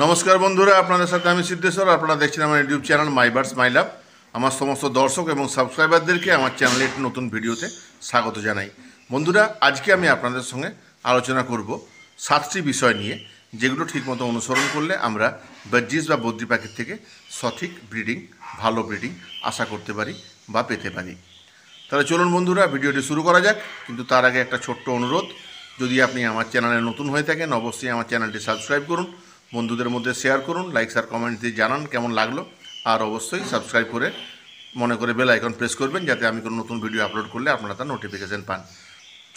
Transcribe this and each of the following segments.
নমস্কার বন্ধুরা, আপনাদের সাথে আমি সিদ্ধেশ্বর। আপনারা দেখছেন আমার ইউটিউব চ্যানেল মাই বার্ডস মাই লাভ। আমার সমস্ত দর্শক এবং সাবস্ক্রাইবারদেরকে আমার চ্যানেলে একটি নতুন ভিডিওতে স্বাগত জানাই। বন্ধুরা, আজকে আমি আপনাদের সঙ্গে আলোচনা করব 7টি বিষয় নিয়ে, যেগুলো ঠিকমতো অনুসরণ করলে আমরা বার্জিস বা বদ্রি পাখির থেকে সঠিক ব্রিডিং, ভালো ব্রিডিং আশা করতে পারি বা পেতে পারি। তাহলে চলুন বন্ধুরা, ভিডিওটি শুরু করা যাক। কিন্তু তার আগে একটা ছোট্ট অনুরোধ, যদি আপনি আমার চ্যানেলে নতুন হয়ে থাকেন অবশ্যই আমার চ্যানেলটি সাবস্ক্রাইব করুন, বন্ধুদের মধ্যে শেয়ার করুন, লাইক আর কমেন্ট দিয়ে জানান কেমন লাগলো, আর অবশ্যই সাবস্ক্রাইব করে মনে করে বেল আইকন প্রেস করবেন, যাতে আমি কোনো নতুন ভিডিও আপলোড করলে আপনারা তার নোটিফিকেশান পান।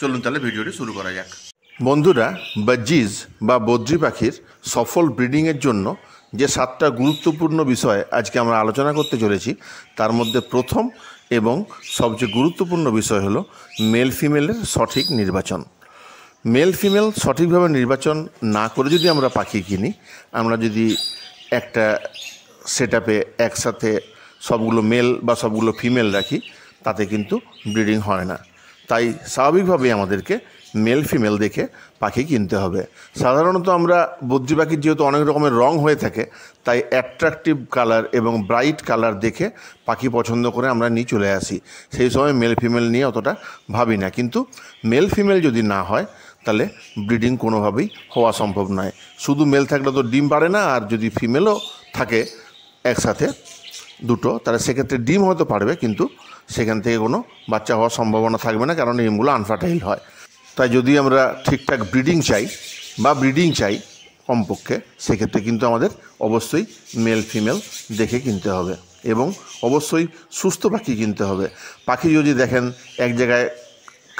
চলুন তাহলে ভিডিওটি শুরু করা যাক। বন্ধুরা, বার্জিস বা বদ্রি পাখির সফল ব্রিডিংয়ের জন্য যে 7টা গুরুত্বপূর্ণ বিষয় আজকে আমরা আলোচনা করতে চলেছি, তার মধ্যে প্রথম এবং সবচেয়ে গুরুত্বপূর্ণ বিষয় হলো মেল ফিমেলের সঠিক নির্বাচন। মেল ফিমেল সঠিকভাবে নির্বাচন না করে যদি আমরা পাখি কিনি, আমরা যদি একটা সেটআপে একসাথে সবগুলো মেল বা সবগুলো ফিমেল রাখি, তাতে কিন্তু ব্রিডিং হয় না। তাই স্বাভাবিকভাবেই আমাদেরকে মেল ফিমেল দেখে পাখি কিনতে হবে। সাধারণত আমরা বদ্রি পাখির যেহেতু অনেক রকমের রং হয়ে থাকে, তাই অ্যাট্রাকটিভ কালার এবং ব্রাইট কালার দেখে পাখি পছন্দ করে আমরা নিয়ে চলে আসি। সেই সময় মেল ফিমেল নিয়ে অতটা ভাবি না। কিন্তু মেল ফিমেল যদি না হয়, তাহলে ব্রিডিং কোনোভাবেই হওয়া সম্ভব নয়। শুধু মেল থাকলে তো ডিম পারে না, আর যদি ফিমেলও থাকে একসাথে দুটো, তাহলে সেক্ষেত্রে ডিম হয়তো পারবে, কিন্তু সেখান থেকে কোনো বাচ্চা হওয়ার সম্ভাবনা থাকবে না, কারণ ডিমগুলো আনফার্টাইল হয়। তাই যদি আমরা ঠিকঠাক ব্রিডিং চাই কমপক্ষে, সেক্ষেত্রে কিন্তু আমাদের অবশ্যই মেল ফিমেল দেখে কিনতে হবে, এবং অবশ্যই সুস্থ পাখি কিনতে হবে। পাখি যদি দেখেন এক জায়গায়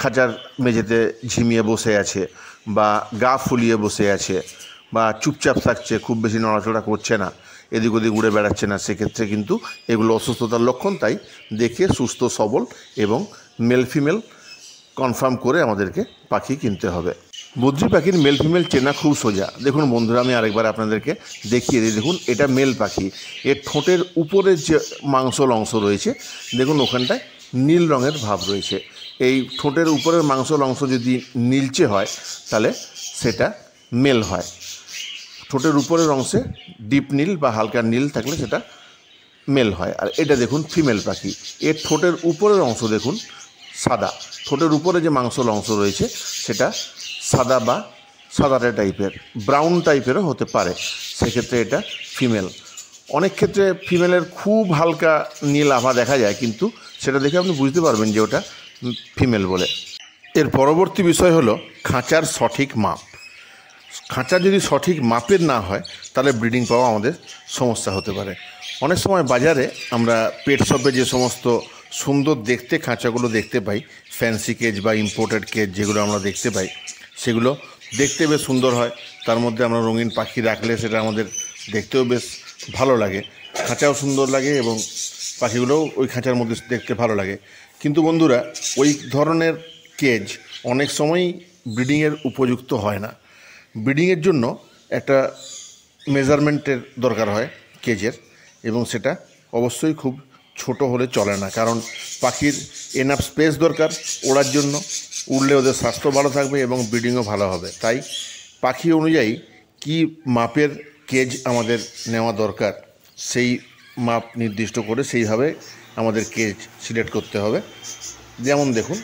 খাঁচার মেঝেতে ঝিমিয়ে বসে আছে, বা গা ফুলিয়ে বসে আছে, বা চুপচাপ থাকছে, খুব বেশি নড়াচড়া করছে না, এদিক ওদিক উড়ে বেড়াচ্ছে না, সেক্ষেত্রে কিন্তু এগুলো অসুস্থতার লক্ষণ। তাই দেখে সুস্থ সবল এবং মেল ফিমেল কনফার্ম করে আমাদেরকে পাখি কিনতে হবে। বদ্রি পাখির মেল ফিমেল চেনা খুব সোজা। দেখুন বন্ধুরা, আমি আরেকবার আপনাদেরকে দেখিয়ে দিই। দেখুন, এটা মেল পাখি। এর ঠোঁটের উপরের যে মাংসল অংশ রয়েছে, দেখুন ওখানটায় নীল রঙের ভাব রয়েছে। এই ঠোঁটের উপরের মাংসল অংশ যদি নীলচে হয়, তাহলে সেটা মেল হয়। ঠোঁটের উপরের অংশে ডিপ নীল বা হালকা নীল থাকলে সেটা মেল হয়। আর এটা দেখুন ফিমেল পাখি। এর ঠোঁটের উপরের অংশ দেখুন সাদা। ঠোঁটের উপরে যে মাংসল অংশ রয়েছে সেটা সাদা বা সাদাটে টাইপের, ব্রাউন টাইপেরও হতে পারে, সেক্ষেত্রে এটা ফিমেল। অনেক ক্ষেত্রে ফিমেলের খুব হালকা নীল আভা দেখা যায়, কিন্তু সেটা দেখে আপনি বুঝতে পারবেন যে ওটা ফিমেল বলে। এর পরবর্তী বিষয় হলো খাঁচার সঠিক মাপ। খাঁচা যদি সঠিক মাপের না হয়, তাহলে ব্রিডিং পাওয়া আমাদের সমস্যা হতে পারে। অনেক সময় বাজারে আমরা পেট শপে যে সমস্ত সুন্দর দেখতে খাঁচাগুলো দেখতে পাই, ফ্যান্সি কেজ বা ইম্পোর্টেড কেজ যেগুলো আমরা দেখতে পাই, সেগুলো দেখতে বেশ সুন্দর হয়। তার মধ্যে আমরা রঙিন পাখি রাখলে সেটা আমাদের দেখতেও বেশ ভালো লাগে, খাঁচাও সুন্দর লাগে এবং পাখিগুলোও ওই খাঁচার মধ্যে দেখতে ভালো লাগে। কিন্তু বন্ধুরা, ওই ধরনের কেজ অনেক সময়ই ব্রিডিংয়ের উপযুক্ত হয় না। ব্রিডিংয়ের জন্য একটা মেজারমেন্টের দরকার হয় কেজের, এবং সেটা অবশ্যই খুব ছোট হলে চলে না, কারণ পাখির এনাফ স্পেস দরকার ওড়ার জন্য। উড়লে ওদের স্বাস্থ্য ভালো থাকবে এবং ব্রিডিংও ভালো হবে। তাই পাখি অনুযায়ী কি মাপের কেজ আমাদের নেওয়া দরকার, সেই মাপ নির্দিষ্ট করে সেইভাবে আমাদের কেজ সিলেক্ট করতে হবে। যেমন দেখুন,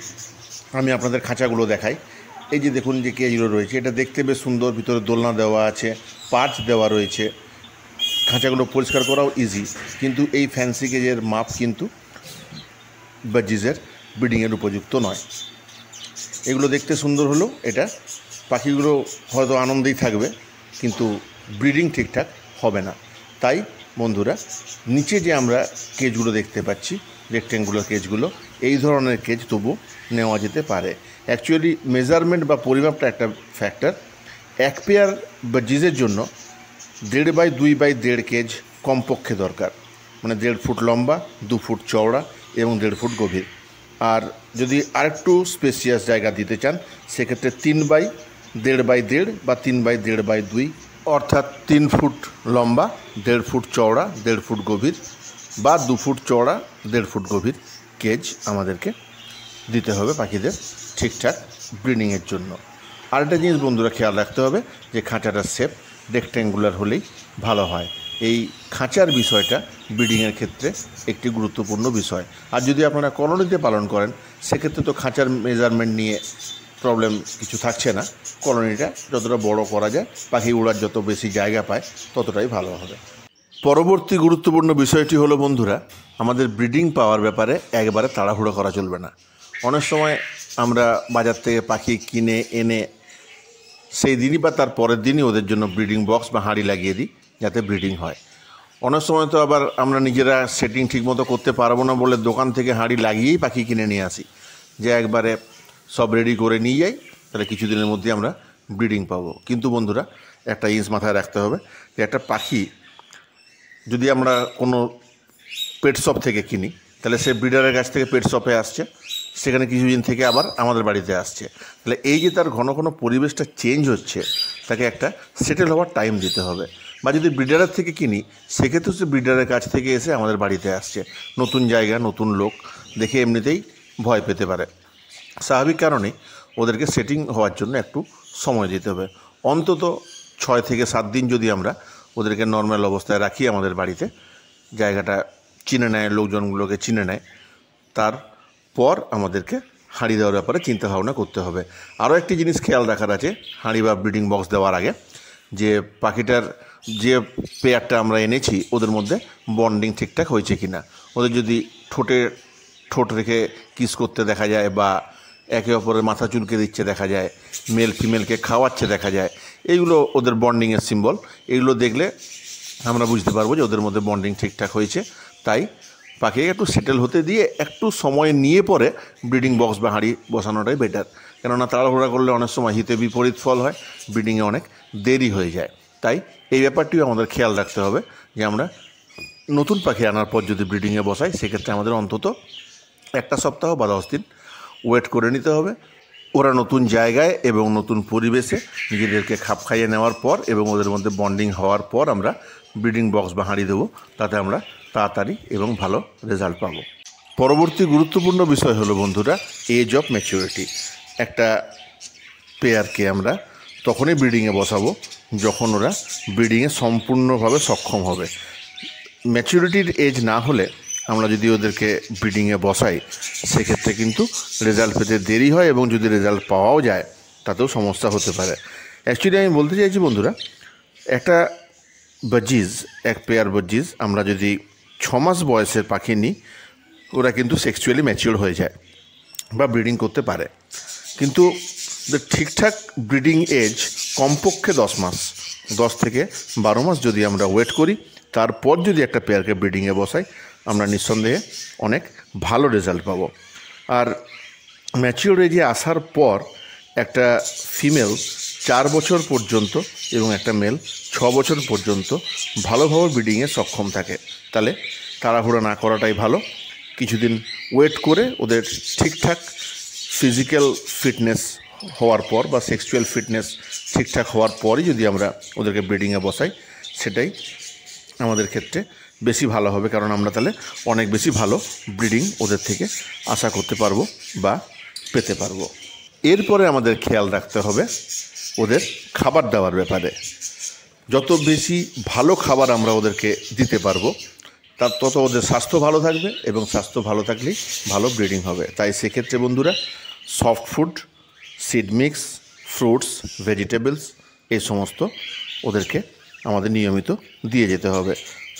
আমি আপনাদের খাঁচাগুলো দেখাই। এই যে দেখুন যে কেজগুলো রয়েছে, এটা দেখতে বেশ সুন্দর, ভিতরে দোলনা দেওয়া আছে, পার্চ দেওয়া রয়েছে, খাঁচাগুলো পরিষ্কার করাও ইজি। কিন্তু এই ফ্যান্সি কেজের মাপ কিন্তু বার্জিসের ব্রিডিংয়ের উপযুক্ত নয়। এগুলো দেখতে সুন্দর হলেও এটা পাখিগুলো হয়তো আনন্দেই থাকবে, কিন্তু ব্রিডিং ঠিকঠাক হবে না। তাই বন্ধুরা, নিচে যে আমরা কেজগুলো দেখতে পাচ্ছি, রেক্ট্যাঙ্গুলার কেজগুলো, এই ধরনের কেজ তবু নেওয়া যেতে পারে। অ্যাকচুয়ালি মেজারমেন্ট বা পরিমাপটা একটা ফ্যাক্টর। এক পেয়ার বার্জিসের জন্য 1.5 বাই 2 বাই 1.5 কেজ কমপক্ষে দরকার, মানে 1.5 ফুট লম্বা, 2 ফুট চওড়া এবং 1.5 ফুট গভীর। আর যদি আরেকটু স্পেসিয়াস জায়গা দিতে চান, সেক্ষেত্রে 3 বাই 1.5 বাই 1.5 বা 3 বাই 1.5 বাই 2, অর্থাৎ 3 ফুট লম্বা, 1.5 ফুট চওড়া, 1.5 ফুট গভীর, বা 2 ফুট চওড়া, 1.5 ফুট গভীর কেজ আমাদেরকে দিতে হবে পাখিদের ঠিকঠাক ব্রিডিংয়ের জন্য। আরেকটা জিনিস বন্ধুরা খেয়াল রাখতে হবে, যে খাঁচাটার শেপ রেক্ট্যাঙ্গুলার হলেই ভালো হয়। এই খাঁচার বিষয়টা ব্রিডিংয়ের ক্ষেত্রে একটি গুরুত্বপূর্ণ বিষয়। আর যদি আপনারা কলোনিতে পালন করেন সেক্ষেত্রে তো খাঁচার মেজারমেন্ট নিয়ে প্রবলেম কিছু থাকছে না। কলোনিটা যতটা বড় করা যায়, পাখি উড়ার যত বেশি জায়গা পায় ততটাই ভালো হবে। পরবর্তী গুরুত্বপূর্ণ বিষয়টি হলো বন্ধুরা, আমাদের ব্রিডিং পাওয়ার ব্যাপারে একবারে তাড়াহুড়ো করা চলবে না। অনেক সময় আমরা বাজার থেকে পাখি কিনে এনে সেই দিনই বা তার পরের দিনই ওদের জন্য ব্রিডিং বক্স বা হাঁড়ি লাগিয়ে দিই যাতে ব্রিডিং হয়। অনেক সময় তো আবার আমরা নিজেরা সেটিং ঠিকমতো করতে পারবো না বলে দোকান থেকে হাঁড়ি লাগিয়েই পাখি কিনে নিয়ে আসি, যে একবারে সব রেডি করে নিয়ে যাই, তাহলে কিছুদিনের মধ্যে আমরা ব্রিডিং পাবো। কিন্তু বন্ধুরা, একটা জিনিস মাথায় রাখতে হবে যে একটা পাখি যদি আমরা কোনো পেট শপ থেকে কিনি, তাহলে সে ব্রিডারের কাছ থেকে পেট শপে আসছে, সেখানে কিছুদিন থেকে আবার আমাদের বাড়িতে আসছে। তাহলে এই যে তার ঘন ঘন পরিবেশটা চেঞ্জ হচ্ছে, তাকে একটা সেটেল হওয়ার টাইম দিতে হবে। বা যদি ব্রিডারের থেকে কিনি, সেক্ষেত্রে সে ব্রিডারের কাছ থেকে এসে আমাদের বাড়িতে আসছে, নতুন জায়গা নতুন লোক দেখে এমনিতেই ভয় পেতে পারে। স্বাভাবিক কারণে ওদেরকে সেটিং হওয়ার জন্য একটু সময় দিতে হবে। অন্তত 6 থেকে 7 দিন যদি আমরা ওদেরকে নর্মাল অবস্থায় রাখি আমাদের বাড়িতে, জায়গাটা চিনে নেয়, লোকজনগুলোকে চিনে নেয়, তারপর আমাদেরকে হাঁড়ি দেওয়ার ব্যাপারে চিন্তা ভাবনা করতে হবে। আরও একটি জিনিস খেয়াল রাখার আছে হাঁড়ি বা ব্রিডিং বক্স দেওয়ার আগে, যে পাখিটার যে পেয়ারটা আমরা এনেছি ওদের মধ্যে বন্ডিং ঠিকঠাক হয়েছে কি না। ওদের যদি ঠোঁট রেখে কিস করতে দেখা যায়, বা একে অপরের মাথা চুলকে দিচ্ছে দেখা যায়, মেল ফিমেলকে খাওয়াচ্ছে দেখা যায়, এইগুলো ওদের বন্ডিংয়ের সিম্বল। এইগুলো দেখলে আমরা বুঝতে পারবো যে ওদের মধ্যে বন্ডিং ঠিকঠাক হয়েছে। তাই পাখিকে একটু সেটেল হতে দিয়ে একটু সময় নিয়ে পরে ব্রিডিং বক্স বা হাঁড়ি বসানোটাই বেটার। কেননা তাড়াহুড়া করলে অনেক সময় হিতে বিপরীত ফল হয়, ব্রিডিংয়ে অনেক দেরি হয়ে যায়। তাই এই ব্যাপারটিও আমাদের খেয়াল রাখতে হবে যে আমরা নতুন পাখি আনার পর যদি ব্রিডিংয়ে বসাই, সেক্ষেত্রে আমাদের অন্তত 1 সপ্তাহ বা 10 দিন ওয়েট করে নিতে হবে। ওরা নতুন জায়গায় এবং নতুন পরিবেশে নিজেদেরকে খাপ খাইয়ে নেওয়ার পর এবং ওদের মধ্যে বন্ডিং হওয়ার পর আমরা ব্রিডিং বক্স বা হাঁড়ি দেবো, তাতে আমরা তাড়াতাড়ি এবং ভালো রেজাল্ট পাবো। পরবর্তী গুরুত্বপূর্ণ বিষয় হলো বন্ধুরা, এজ অফ ম্যাচিউরিটি। একটা পেয়ারকে আমরা তখনই ব্রিডিংয়ে বসাবো যখন ওরা ব্রিডিংয়ে সম্পূর্ণভাবে সক্ষম হবে। ম্যাচুরিটির এজ না হলে আমরা যদি ওদেরকে ব্রিডিংয়ে বসাই, সেক্ষেত্রে কিন্তু রেজাল্ট পেতে দেরি হয়, এবং যদি রেজাল্ট পাওয়াও যায় তাতেও সমস্যা হতে পারে। অ্যাকচুয়ালি আমি বলতে চাইছি বন্ধুরা, একটা বাজিজ, এক পেয়ার বাজিজ আমরা যদি 6 মাস বয়সের পাখি নিই, ওরা কিন্তু সেক্সুয়ালি ম্যাচিওর হয়ে যায় বা ব্রিডিং করতে পারে। কিন্তু ঠিকঠাক ব্রিডিং এজ কমপক্ষে 10 মাস, 10 থেকে 12 মাস যদি আমরা ওয়েট করি, তারপর যদি একটা পেয়ারকে ব্রিডিংয়ে বসাই, আমরা নিঃসন্দেহে অনেক ভালো রেজাল্ট পাবো। আর ম্যাচিওর এজে আসার পর একটা ফিমেল 4 বছর পর্যন্ত এবং একটা মেল 6 বছর পর্যন্ত ভালোভাবে ব্রিডিংয়ে সক্ষম থাকে। তাহলে তাড়াহুড়া না করাটাই ভালো। কিছুদিন ওয়েট করে ওদের ঠিকঠাক ফিজিক্যাল ফিটনেস হওয়ার পর বা সেক্সুয়াল ফিটনেস ঠিকঠাক হওয়ার পরই যদি আমরা ওদেরকে ব্রিডিংয়ে বসাই, সেটাই আমাদের ক্ষেত্রে বেশি ভালো হবে। কারণ আমরা তাহলে অনেক বেশি ভালো ব্রিডিং ওদের থেকে আশা করতে পারবো বা পেতে পারবো। এরপরে আমাদের খেয়াল রাখতে হবে ওদের খাবার দেওয়ার ব্যাপারে। যত বেশি ভালো খাবার আমরা ওদেরকে দিতে পারবো, তার তত ওদের স্বাস্থ্য ভালো থাকবে, এবং স্বাস্থ্য ভালো থাকলেই ভালো ব্রিডিং হবে। তাই সেক্ষেত্রে বন্ধুরা, soft food, seed mix, fruits, vegetables, এই সমস্ত ওদেরকে আমাদের নিয়মিত দিয়ে যেতে হবে।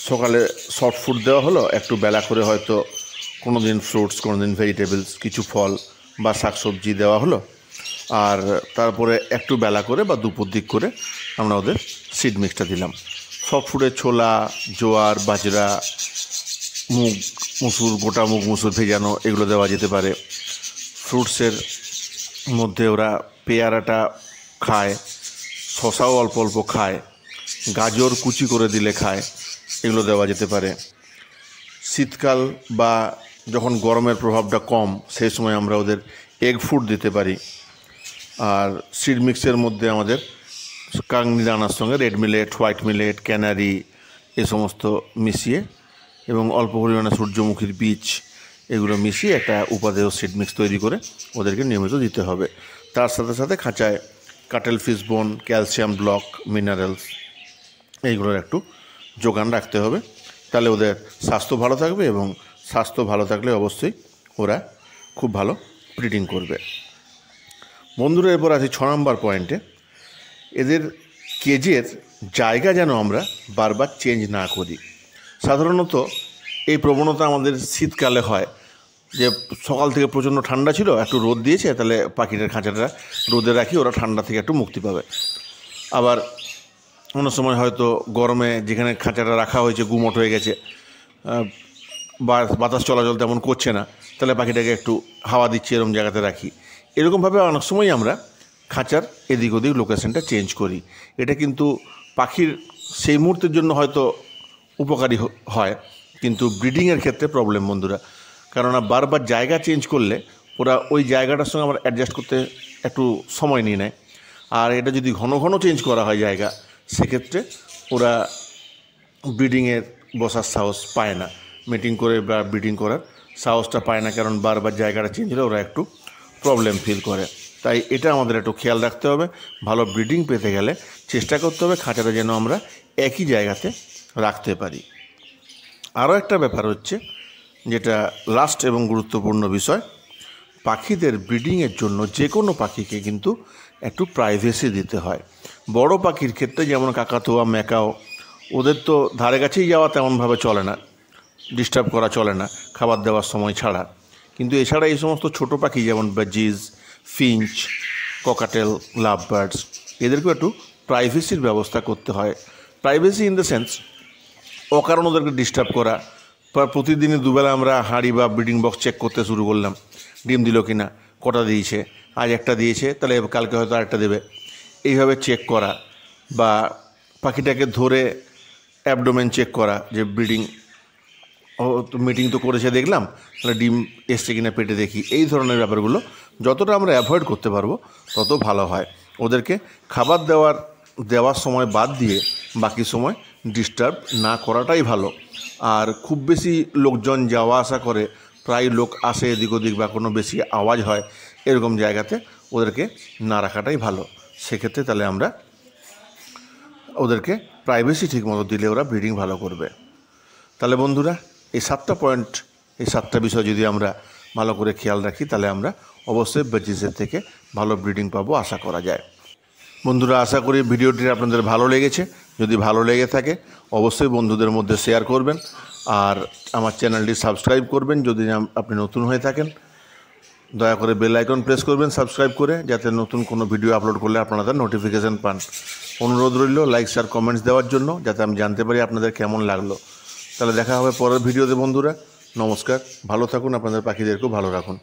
সকালে সফট ফুড দেওয়া হলো, একটু বেলা করে হয়তো কোনো দিন ফ্রুটস, কোনো দিন ভেজিটেবলস, কিছু ফল বা শাকসবজি দেওয়া হলো, আর তারপরে একটু বেলা করে বা দুপুর দিক করে আমরা ওদের সিড মিক্সটা দিলাম। সফট ফুডে ছোলা, জোয়ার, বাজরা, মুগ মুসুর, গোটা মুগ মুসুর ভেজানো, এগুলো দেওয়া যেতে পারে। ফ্রুটসের মধ্যে ওরা পেয়ারাটা খায়, শশাও অল্প অল্প খায়, গাজর কুচি করে দিলে খায়, এগুলো দেওয়া যেতে পারে। শীতকাল বা যখন গরমের প্রভাবটা কম, সেই সময় আমরা ওদের এগ ফুড দিতে পারি। আর সিড মিক্সের মধ্যে আমাদের কাংনি দানার সঙ্গে red millet, white millet, canary, এ সমস্ত মিশিয়ে এবং অল্প পরিমাণে সূর্যমুখীর বীজ, এগুলো মিশিয়ে একটা উপাদেয় সিড মিক্স তৈরি করে ওদেরকে নিয়মিত দিতে হবে। তার সাথে সাথে খাঁচায় cuttlefish bone, calcium block, minerals, এইগুলোর একটু যোগান রাখতে হবে, তাহলে ওদের স্বাস্থ্য ভালো থাকবে এবং স্বাস্থ্য ভালো থাকলে অবশ্যই ওরা খুব ভালো ব্রিডিং করবে। বন্ধুরা, এরপর আছে 6 নম্বর পয়েন্টে, এদের কেজের জায়গা যেন আমরা বারবার চেঞ্জ না করি। সাধারণত এই প্রবণতা আমাদের শীতকালে হয়, যে সকাল থেকে প্রচণ্ড ঠান্ডা ছিল, একটু রোদ দিয়েছে, তাহলে পাখিটার খাঁচাটা রোদে রাখি, ওরা ঠান্ডা থেকে একটু মুক্তি পাবে। আবার অন্য সময় হয়তো গরমে যেখানে খাঁচাটা রাখা হয়েছে গুমোট হয়ে গেছে, বা বাতাস চলাচল তেমন করছে না, তাহলে পাখিটাকে একটু হাওয়া দিচ্ছে এরকম জায়গাতে রাখি। এরকমভাবে অনেক সময় আমরা খাঁচার এদিক ওদিক লোকেশনটা চেঞ্জ করি। এটা কিন্তু পাখির সেই মুহূর্তের জন্য হয়তো উপকারী হয়, কিন্তু ব্রিডিংয়ের ক্ষেত্রে প্রবলেম বন্ধুরা। কেননা বারবার জায়গা চেঞ্জ করলে ওরা ওই জায়গাটার সঙ্গে আমরা অ্যাডজাস্ট করতে একটু সময় নিয়ে নেয়। আর এটা যদি ঘন ঘন চেঞ্জ করা হয় জায়গা, সেক্ষেত্রে ওরা ব্রিডিংয়ের বসার সাহস পায় না, মিটিং করে বা ব্রিডিং করার সাহসটা পায় না, কারণ বারবার জায়গাটা চেঞ্জ হলে ওরা একটু প্রবলেম ফিল করে। তাই এটা আমাদের একটু খেয়াল রাখতে হবে। ভালো ব্রিডিং পেতে গেলে চেষ্টা করতে হবে খাঁচাটা যেন আমরা একই জায়গাতে রাখতে পারি। আরও একটা ব্যাপার হচ্ছে, যেটা লাস্ট এবং গুরুত্বপূর্ণ বিষয়, পাখিদের ব্রিডিংয়ের জন্য যে কোনো পাখিকে কিন্তু একটু প্রাইভেসি দিতে হয়। বড় পাখির ক্ষেত্রে যেমন কাকাতুয়া, ম্যাকাও, ওদের তো ধারে কাছেই যাওয়া তেমনভাবে চলে না, ডিস্টার্ব করা চলে না খাবার দেওয়ার সময় ছাড়া। কিন্তু এছাড়া এই সমস্ত ছোটো পাখি যেমন বাজিজ, ফিঞ্চ, ককাটেল, লাভ বার্ডস, এদেরকেও একটু প্রাইভেসির ব্যবস্থা করতে হয়। প্রাইভেসি ইন দ্য সেন্স, অকারণ ওদেরকে ডিস্টার্ব করা। প্রতিদিনই দুবেলা আমরা হাঁড়ি বা ব্রিডিং বক্স চেক করতে শুরু করলাম, ডিম দিল কি না, কটা দিয়েছে, আজ একটা দিয়েছে, তাহলে কালকে হয়তো আরেকটা দেবে, এইভাবে চেক করা। বা পাখিটাকে ধরে অ্যাবডোমেন চেক করা, যে ব্রিডিং মিটিং তো করেছে দেখলাম, তাহলে ডিম এসছে কিনা পেটে দেখি। এই ধরনের ব্যাপারগুলো যতটা আমরা অ্যাভয়েড করতে পারবো তত ভালো হয়। ওদেরকে খাবার দেওয়ার সময় বাদ দিয়ে বাকি সময় ডিস্টার্ব না করাটাই ভালো। আর খুব বেশি লোকজন যাওয়া আসা করে, প্রায় লোক আসে এদিক ওদিক, বা কোনো বেশি আওয়াজ হয়, এরকম জায়গাতে ওদেরকে না রাখাটাই ভালো। সেক্ষেত্রে তাহলে আমরা ওদেরকে প্রাইভেসি ঠিকমতো দিলে ওরা ব্রিডিং ভালো করবে। তাহলে বন্ধুরা, এই 7টা পয়েন্ট, এই 7টা বিষয় যদি আমরা ভালো করে খেয়াল রাখি, তাহলে আমরা অবশ্যই বাজিজের থেকে ভালো ব্রিডিং পাবো আশা করা যায়। বন্ধুরা, আশা করি ভিডিওটি আপনাদের ভালো লেগেছে। যদি ভালো লেগে থাকে অবশ্যই বন্ধুদের মধ্যে শেয়ার করবেন, আর আমার চ্যানেলটি সাবস্ক্রাইব করবেন যদি আপনি নতুন হয়ে থাকেন। দয়া করে বেল আইকন প্রেস করবেন সাবস্ক্রাইব করে, যাতে নতুন কোনো ভিডিও আপলোড করলে আপনারা তার নোটিফিকেশান পান। অনুরোধ রইল লাইক শেয়ার কমেন্টস দেওয়ার জন্য, যাতে আমি জানতে পারি আপনাদের কেমন লাগলো। তাহলে দেখা হবে পরের ভিডিওতে বন্ধুরা। নমস্কার, ভালো থাকুন, আপনাদের পাখিদেরকেও ভালো রাখুন।